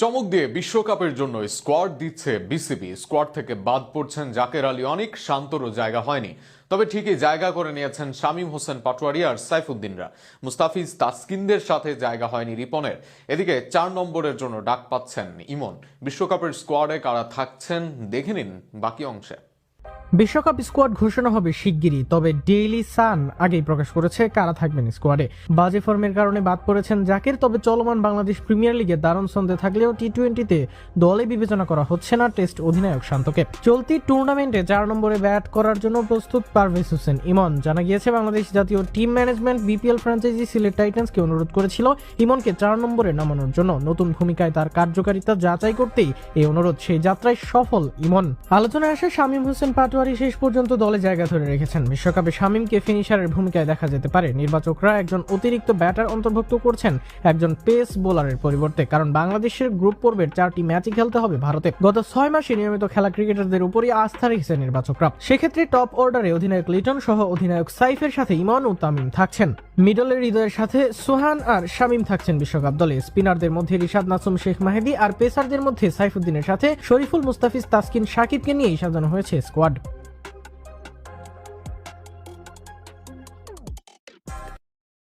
চমক দিয়ে বিশ্বকাপের জন্য স্কোয়াড দিচ্ছে বিসিবি। স্কোয়াড থেকে বাদ পড়ছেন জাকের আলী অনিক, শান্তরও জায়গা হয়নি। তবে ঠিকই জায়গা করে নিয়েছেন শামীম হোসেন পাটোয়ারি আর সাইফুদ্দিনরা। মুস্তাফিজ তাসকিনদের সাথে জায়গা হয়নি রিপনের। এদিকে 4 নম্বরের জন্য ডাক পাচ্ছেন ইমন। বিশ্বকাপের স্কোয়াডে কারা থাকছেন দেখে নিন বাকি অংশে। বিশ্বকাপ স্কোয়াড ঘোষণা হবে শিগগিরই, তবে ডেইলি সান আগেই প্রকাশ করেছে কারা থাকবেন স্কোয়াডে। বাজে ফর্মের কারণে বাদ পড়েছেন জাকির। তবে চলমান বাংলাদেশ প্রিমিয়ার লিগে দারুণ ছন্দে থাকলেও টি-20তে দলে বিবেচনা করা হচ্ছে না টেস্ট অধিনায়ক শান্তকে। চলতি টুর্নামেন্টে 4 নম্বরে ব্যাট করার জন্য প্রস্তুত পারভেজ হোসেন ইমন। জানা গিয়েছে বাংলাদেশ জাতীয় team management BPL franchise Sylhet টাইটান্সকে অনুরোধ করেছিল ইমনকে 4 নম্বরে নামানোর জন্য। নতুন ভূমিকায় তার কার্যকারিতা যাচাই করতেই এই অনুরোধ। সেই যাত্রায় সফল ইমন। আলোচনায় আসে শামীম হোসেন পাটোয়ারি শেষ পর্যন্ত দলে জায়গা ধরে রেখেছেন। বিশ্বকাপে শামীমকে ফিনিশারের ভূমিকায় দেখা যেতে পারে। নির্বাচকরা একজন অতিরিক্ত ব্যাটার অন্তর্ভুক্ত করছেন একজন পেস বোলারের পরিবর্তে, কারণ বাংলাদেশের গ্রুপ পর্বের 4টি ম্যাচই খেলতে হবে ভারতে। গত 6 মাসে নিয়মিত খেলা ক্রিকেটারদের উপরই আস্থা রেখেছে নির্বাচকরা। সেক্ষেত্রে টপ অর্ডারে অধিনায়ক লিটন সহ অধিনায়ক সাইফের সাথে ইমন ও তামিম থাকছেন। মিডলের হৃদয়ের সাথে সোহান আর শামীম থাকছেন বিশ্বকাপ দলে। স্পিনারদের মধ্যে রিশাদ নাসুম, শেখ মাহেদী আর পেসারদের মধ্যে সাইফুদ্দিনের সাথে শরীফুল, মুস্তাফিজ, তাসকিন, সাকিবকে নিয়েই সাজানো হয়েছে স্কোয়াড।